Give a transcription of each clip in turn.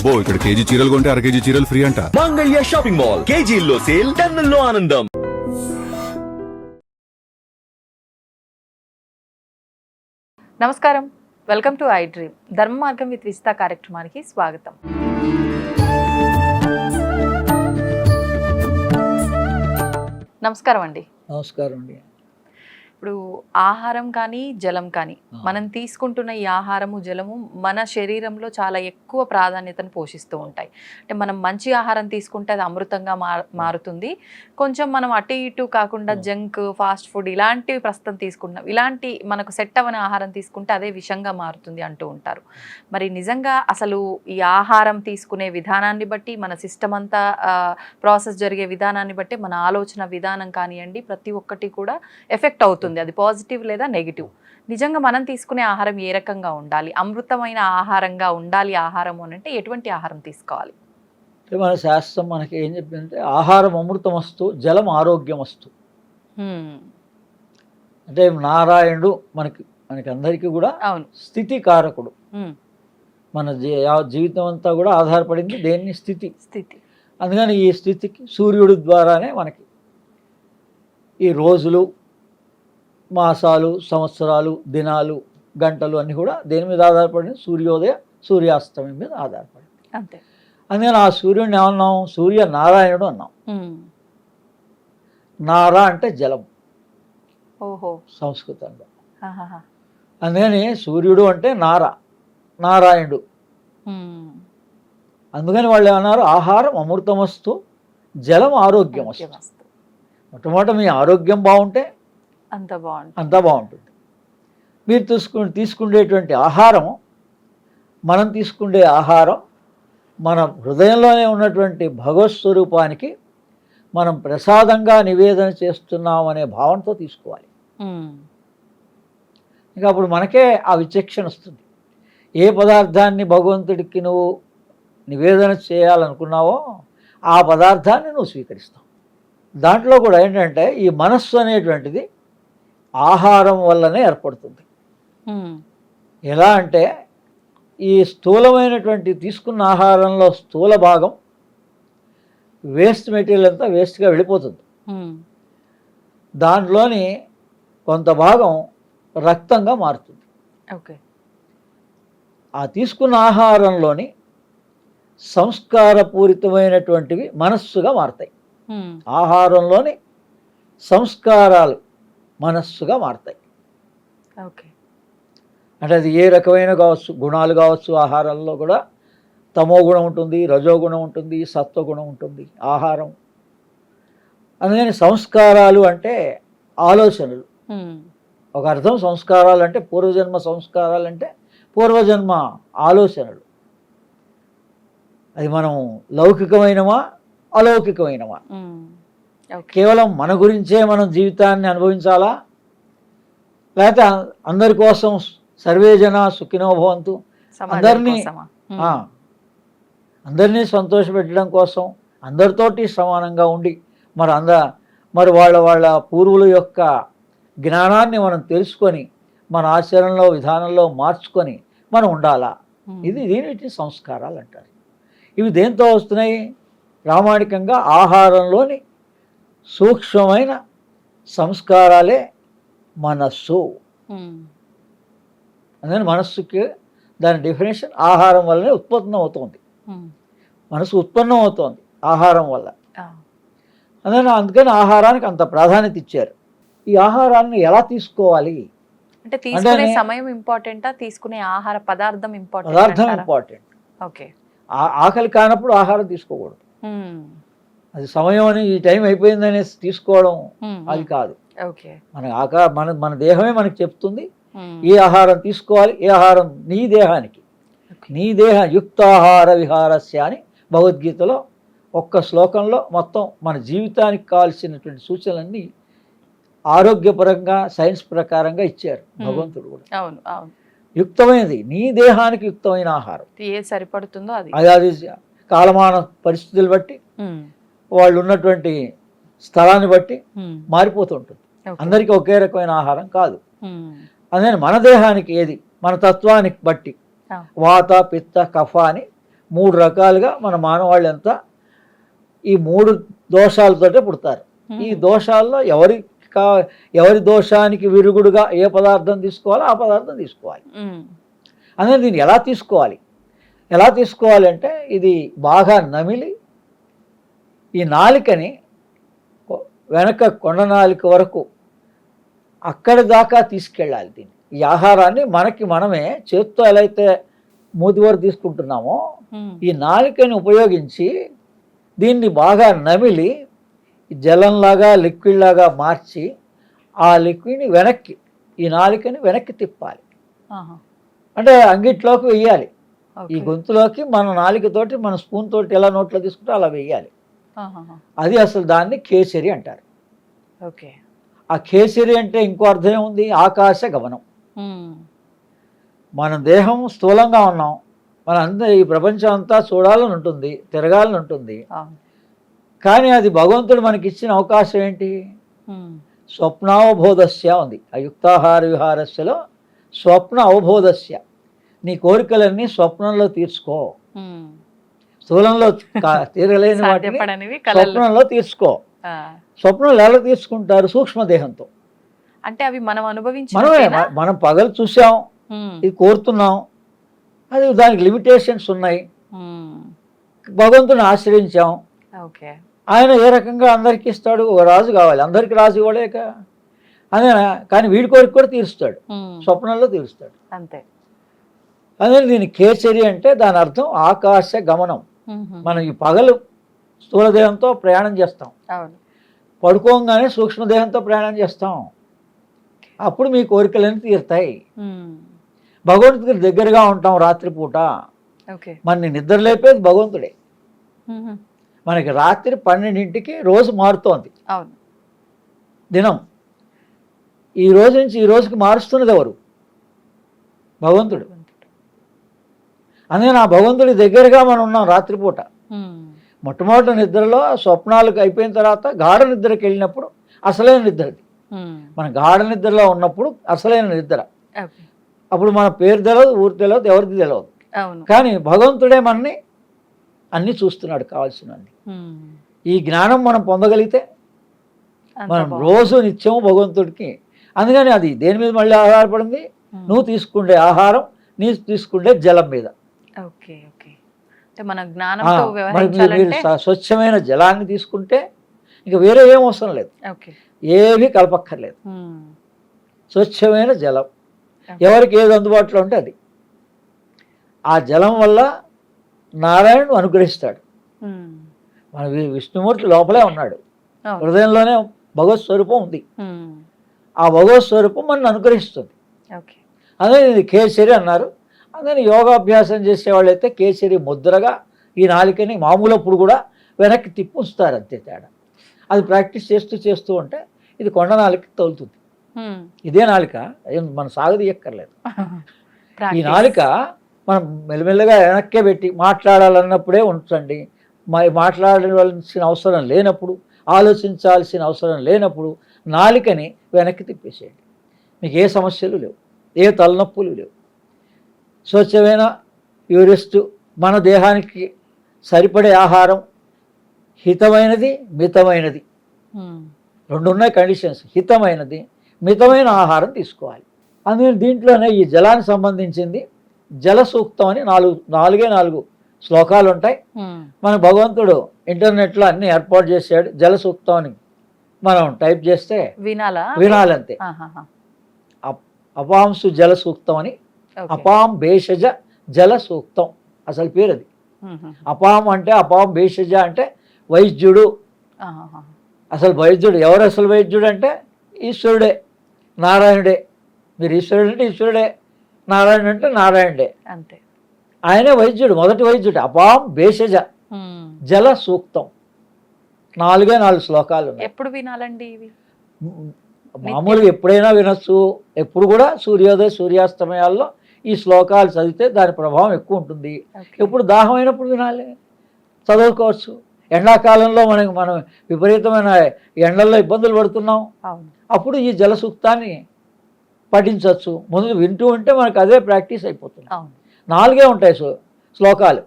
అబ్బో ఇక్కడ కేజీ చీరలు కొంటే అర కేజీ చీరలు ఫ్రీ అంట. మంగళ్య షాపింగ్ మాల్, కేజీల్లో సేల్, టన్నుల్లో ఆనందం. నమస్కారం, వెల్కమ్ టు ఐ డ్రీమ్. ధర్మ మార్గం విత్ విస్తా కార్యక్రమానికి స్వాగతం. నమస్కారం అండి. నమస్కారం అండి. ఇప్పుడు ఆహారం కానీ జలం కానీ మనం తీసుకుంటున్న ఈ ఆహారము జలము మన శరీరంలో చాలా ఎక్కువ ప్రాధాన్యతను పోషిస్తూ ఉంటాయి. అంటే మనం మంచి ఆహారం తీసుకుంటే అది అమృతంగా మారుతుంది. కొంచెం మనం అటు ఇటు కాకుండా జంక్, ఫాస్ట్ ఫుడ్ ఇలాంటివి ప్రస్తుతం తీసుకుంటున్నాం, ఇలాంటి మనకు సెట్ అవ్వని ఆహారం తీసుకుంటే అదే విషంగా మారుతుంది అంటూ ఉంటారు. మరి నిజంగా అసలు ఈ ఆహారం తీసుకునే విధానాన్ని బట్టి, మన సిస్టమ్ అంతా ప్రాసెస్ జరిగే విధానాన్ని బట్టి, మన ఆలోచన విధానం కానివ్వండి, ప్రతి ఒక్కటి కూడా ఎఫెక్ట్ అవుతుంది. అది పాజిటివ్ లేదా నెగిటివ్. నిజంగా మనం తీసుకునే ఆహారం ఏ రకంగా ఉండాలి? అమృతమైన ఆహారంగా ఉండాలి ఆహారం అంటే ఎటువంటి ఆహారం తీసుకోవాలి? మన శాస్త్రం మనకి ఏం చెప్పిందంటే ఆహారం అమృతమస్తు, జలం ఆరోగ్యమస్తు. అంటే నారాయణుడు మనకి అందరికీ కూడా స్థితి కారకుడు. మన జీవితం అంతా కూడా ఆధారపడింది దేన్ని? స్థితి. అందుకని ఈ స్థితికి సూర్యుడి ద్వారానే మనకి ఈ రోజులు, మాసాలు, సంవత్సరాలు, దినాలు, గంటలు అన్నీ కూడా దేని మీద ఆధారపడింది? సూర్యోదయ సూర్యాస్తమయం మీద ఆధారపడింది. అంతే. అందుకని ఆ సూర్యుడిని ఏమన్నాం? సూర్య నారాయణుడు అన్నాం. నారా అంటే జలం సంస్కృతంలో. అందుకని సూర్యుడు అంటే నారాయణుడు. అందుకని వాళ్ళు ఏమన్నారు? ఆహారం అమృతమస్తు, జలం ఆరోగ్యమస్తు. మొట్టమొదట మీ ఆరోగ్యం బాగుంటే అంత బాగుంటుంది. మీరు తీసుకునేటువంటి ఆహారం, మనం తీసుకునే ఆహారం మన హృదయంలోనే ఉన్నటువంటి భగవత్ స్వరూపానికి మనం ప్రసాదంగా నివేదన చేస్తున్నాం అనే భావనతో తీసుకోవాలి. ఇంకా అప్పుడు మనకే ఆ విచక్షణ వస్తుంది. ఏ పదార్థాన్ని భగవంతుడికి నువ్వు నివేదన చేయాలనుకున్నావో ఆ పదార్థాన్ని నువ్వు స్వీకరిస్తావు. దాంట్లో కూడా ఏంటంటే ఈ మనస్సు అనేటువంటిది ఆహారం వల్లనే ఏర్పడుతుంది. ఎలా అంటే ఈ స్థూలమైనటువంటి తీసుకున్న ఆహారంలో స్థూల భాగం వేస్ట్ మెటీరియల్ అంతా వేస్ట్గా వెళ్ళిపోతుంది. దాంట్లోని కొంత భాగం రక్తంగా మారుతుంది. ఆ తీసుకున్న ఆహారంలోని సంస్కారపూరితమైనటువంటివి మనస్సుగా మారుతాయి. ఆహారంలోని సంస్కారాలు మనస్సుగా మారుతాయి. అంటే అది ఏ రకమైన కావచ్చు, గుణాలు కావచ్చు. ఆహారంలో కూడా తమో గుణం ఉంటుంది, రజోగుణం ఉంటుంది, సత్వగుణం ఉంటుంది ఆహారం. అందుకని సంస్కారాలు అంటే ఆలోచనలు. ఒక అర్థం సంస్కారాలు అంటే పూర్వజన్మ సంస్కారాలు అంటే పూర్వజన్మ ఆలోచనలు. అది మనం లౌకికమైనవా అలౌకికమైనవా? కేవలం మన గురించే మనం జీవితాన్ని అనుభవించాలా, లేకపోతే అందరి కోసం సర్వే జన సుఖినో భవంతు, అందరినీ సంతోషపెట్టడం కోసం అందరితోటి సమానంగా ఉండి మరి వాళ్ళ పూర్వుల యొక్క జ్ఞానాన్ని మనం తెలుసుకొని మన ఆచరణలో విధానంలో మార్చుకొని మనం ఉండాలా. దీనిటి సంస్కారాలు అంటారు. ఇవి దేంతో వస్తున్నాయి? ప్రామాణికంగా ఆహారంలోని సూక్ష్మమైన సంస్కారాలే మనస్సు. అందుకని మనస్సుకి దాని డెఫినేషన్ ఆహారం వల్లనే ఉత్పన్నం అవుతుంది. మనసు ఉత్పన్నం అవుతోంది ఆహారం వల్ల. అందుకని ఆహారానికి అంత ప్రాధాన్యత ఇచ్చారు. ఈ ఆహారాన్ని ఎలా తీసుకోవాలి అంటే తీసుకునే సమయం ఇంపార్టెంటా, తీసుకునే ఆహార పదార్థం ఇంపార్టెంట్. ఆకలి కానప్పుడు ఆహారం తీసుకోకూడదు. అది సమయం అని ఈ టైం అయిపోయిందనే తీసుకోవడం అది కాదు. మన దేహమే మనకి చెప్తుంది ఏ ఆహారం తీసుకోవాలి, ఏ ఆహారం నీ దేహానికి. నీ దేహ యుక్తాహార విహారస్య అని భగవద్గీతలో ఒక్క శ్లోకంలో మొత్తం మన జీవితానికి కావాల్సినటువంటి సూచనలన్నీ ఆరోగ్యపరంగా సైన్స్ ప్రకారంగా ఇచ్చారు భగవంతుడు కూడా. యుక్తమైనది, నీ దేహానికి యుక్తమైన ఆహారం సరిపడుతుందో అది కాలమాన పరిస్థితులు బట్టి, వాళ్ళు ఉన్నటువంటి స్థలాన్ని బట్టి మారిపోతుంటుంది. అందరికీ ఒకే రకమైన ఆహారం కాదు. అందుకని మన దేహానికి ఏది, మన తత్వానికి బట్టి వాత పిత్త కఫ అని 3 రకాలుగా మన మానవాళ్ళు ఎంత ఈ 3 దోషాలతోటే పుడతారు. ఈ దోషాల్లో ఎవరి దోషానికి విరుగుడుగా ఏ పదార్థం తీసుకోవాలో ఆ పదార్థం తీసుకోవాలి. అనేది దీన్ని ఎలా తీసుకోవాలి అంటే ఇది బాగా నమిలి ఈ నాలికని వెనక కొండ నాలిక వరకు అక్కడి దాకా తీసుకెళ్ళాలి. దీన్ని ఈ ఆహారాన్ని మనమే చేత్తో ఎలా అయితే మూతి వరకు తీసుకుంటున్నామో ఈ నాలికని ఉపయోగించి దీన్ని బాగా నమిలి జలంలాగా లిక్విడ్ లాగా మార్చి ఆ లిక్విడ్ని వెనక్కి ఈ నాలికని వెనక్కి తిప్పాలి. అంటే అంగిట్లోకి వెయ్యాలి. ఈ గొంతులోకి మన నాలికతోటి మన స్పూన్ తోటి ఎలా నోట్లో తీసుకుంటే అలా వెయ్యాలి. అది అసలు దాన్ని కేసరి అంటారు. ఓకే. ఆ కేసరి అంటే ఇంకో అర్థం ఏముంది? ఆకాశ గమనం. మన దేహం స్థూలంగా ఉన్నాం, మన ఈ ప్రపంచం అంతా చూడాలని ఉంటుంది, తిరగాలని ఉంటుంది. కానీ అది భగవంతుడు మనకి ఇచ్చిన అవకాశం ఏంటి? స్వప్నావబోధస్య ఉంది. ఆ యుక్తాహార విహారస్యలో స్వప్న అవబోధస్య. నీ కోరికలన్నీ స్వప్నంలో తీర్చుకో. స్థూలంలో తీరలేని వాటిని స్వప్నంలో తీర్చుకో. స్వప్నంలో ఎలా తీసుకుంటారు? సూక్ష్మదేహంతో. అంటే అవి మనం మనం పగలు చూసాం, ఇది కోరుతున్నాం, అది దానికి లిమిటేషన్స్ ఉన్నాయి. భగవంతుని ఆశ్రయించాం, ఆయన ఏ రకంగా అందరికి ఇస్తాడు? ఓ రాజు కావాలి, అందరికి రాజు ఇవ్వలేక అదే. కానీ వీడి కోరిక కూడా తీరుస్తాడు, స్వప్నంలో తీరుస్తాడు. అంతే. అదే దీని కేసరి అంటే దాని అర్థం ఆకాశ గమనం. మనం ఈ పగలు స్థూలదేహంతో ప్రయాణం చేస్తాం, పడుకోగానే సూక్ష్మదేహంతో ప్రయాణం చేస్తాం. అప్పుడు మీ కోరికలన్నీ తీరుతాయి. భగవంతుడికి దగ్గరగా ఉంటాం రాత్రిపూట. మనని నిద్ర లేపేది భగవంతుడే. మనకి రాత్రి 12ంటికి రోజు మారుతోంది దినం. ఈ రోజు నుంచి ఈ రోజుకి మారుస్తున్నది ఎవరు? భగవంతుడు. అందుకని ఆ భగవంతుడి దగ్గరగా మనం ఉన్నాం రాత్రిపూట. మొట్టమొదటి నిద్రలో స్వప్నాలకు అయిపోయిన తర్వాత గాఢ నిద్రకి వెళ్ళినప్పుడు అసలైన నిద్రది. మన గాఢ నిద్రలో ఉన్నప్పుడు అసలైన నిద్ర. అప్పుడు మన పేరు తెలియదు, ఊరు తెలియదు, ఎవరిది తెలియదు. కానీ భగవంతుడే మనని అన్నీ చూస్తున్నాడు, కావాల్సినవన్నీ. ఈ జ్ఞానం మనం పొందగలిగితే మనం రోజు నిత్యము భగవంతుడికి. అందుకని అది దేని మీద మళ్ళీ ఆధారపడింది? నువ్వు తీసుకుండే ఆహారం, నీ తీసుకుండే జలం మీద. స్వచ్ఛమైన జలాన్ని తీసుకుంటే ఇంకా వేరే ఏం అవసరం లేదు, ఏమీ కలపక్కర్లేదు. స్వచ్ఛమైన జలం ఎవరికి ఏది అందుబాటులో ఉంటే అది. ఆ జలం వల్ల నారాయణుడు అనుగ్రహిస్తాడు. మన విష్ణుమూర్తి లోపలే ఉన్నాడు, హృదయంలోనే భగవత్ స్వరూపం ఉంది. ఆ భగవత్ స్వరూపం మనల్ని అనుగ్రహిస్తుంది. అదే ఇది కేసరి అన్నారు. అందుకని యోగాభ్యాసం చేసేవాళ్ళైతే కేసరి ముద్రగా ఈ నాలికని మామూలప్పుడు కూడా వెనక్కి తిప్పుస్తారు, అంతే తేడా. అది ప్రాక్టీస్ చేస్తూ ఉంటే ఇది కొండ నాలిక తగులుతుంది. ఇదే నాలిక మనం సాగదీయక్కర్లేదు. ఈ నాలిక మనం మెల్లమెల్లగా వెనక్కే పెట్టి మాట్లాడాలన్నప్పుడే ఉంచండి. మాట్లాడాల్సిన అవసరం లేనప్పుడు, ఆలోచించాల్సిన అవసరం లేనప్పుడు నాలికని వెనక్కి తిప్పేసేయండి. మీకు ఏ సమస్యలు లేవు, ఏ తలనొప్పులు లేవు. స్వచ్ఛమైన యూరిస్ట్, మన దేహానికి సరిపడే ఆహారం, హితమైనది మితమైనది, రెండు ఉన్నాయి కండిషన్స్. హితమైనది మితమైన ఆహారం తీసుకోవాలి. అందుకని దీంట్లోనే ఈ జలానికి సంబంధించింది జల సూక్తం అని 4 శ్లోకాలు ఉంటాయి. మన భగవంతుడు ఇంటర్నెట్లో అన్ని ఏర్పాటు చేశాడు. జల సూక్తం అని మనం టైప్ చేస్తే వినాలంతే. అపాంసు జల సూక్తం అని, అపాం భేషజ జల సూక్తం అసలు పేరు అది. అపాం అంటే అపాం భేషజ అంటే వైద్యుడు. అసలు వైద్యుడు ఎవరు? అసలు వైద్యుడు అంటే ఈశ్వరుడే, నారాయణుడే. మీరు ఈశ్వరుడు అంటే ఈశ్వరుడే, నారాయణుడు అంటే నారాయణుడే, అంతే. ఆయనే వైద్యుడు, మొదటి వైద్యుడు. అపాం భేషజ జల సూక్తం 4 శ్లోకాలు. ఎప్పుడు వినాలండి ఇవి? మామూలుగా ఎప్పుడైనా వినొచ్చు. ఎప్పుడు కూడా సూర్యోదయ సూర్యాస్తమయాల్లో ఈ శ్లోకాలు చదివితే దాని ప్రభావం ఎక్కువ ఉంటుంది. ఎప్పుడు దాహం అయినప్పుడు వినాలి, చదువుకోవచ్చు. ఎండాకాలంలో మనం విపరీతమైన ఎండల్లో ఇబ్బందులు పడుతున్నాం, అప్పుడు ఈ జల సూక్తాన్ని పఠించవచ్చు. ముందు వింటూ ఉంటే మనకు అదే ప్రాక్టీస్ అయిపోతుంది. 4 ఉంటాయి శ్లోకాలు,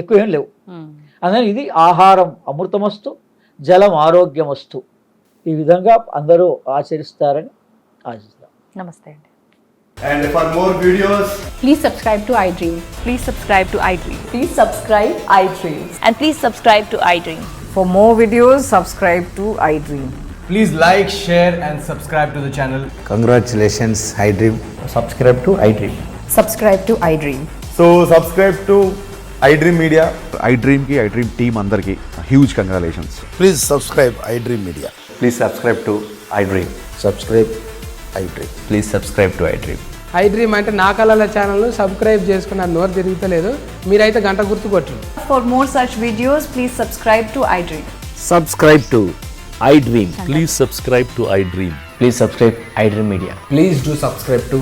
ఎక్కువ ఏం లేవు. అందుకని ఇది ఆహారం అమృతమస్తు, జలం ఆరోగ్యమస్తు. ఈ విధంగా అందరూ ఆచరిస్తారని ఆశిస్తాం. నమస్తే అండి. And for more videos, Please subscribe to iDream. Please subscribe to iDream. Please subscribe iDream. And please subscribe to iDream. For more videos, subscribe to iDream. please like, share, and subscribe to the channel. Congratulations, iDream. Subscribe to iDream. Subscribe to iDream. So subscribe to iDream Media. I dream కి I dream team అందరికి huge congratulations. Please subscribe iDream Media. Please subscribe to iDream. Subscribe iDream. Please subscribe to iDream. iDream అంటే నా కళల ఛానల్ను subscribe చేసుకున్న నోరు తిరుగుతలేదు, మీరైతే గంట గుర్తు కొట్టండి. For more such videos, please subscribe to iDream. Subscribe to iDream. Please subscribe to iDream. Please subscribe iDream Media. Please do subscribe to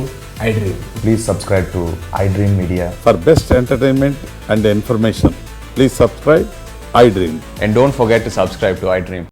iDream. Please subscribe to iDream Media. For best entertainment and information, please subscribe iDream. And don't forget to subscribe to iDream.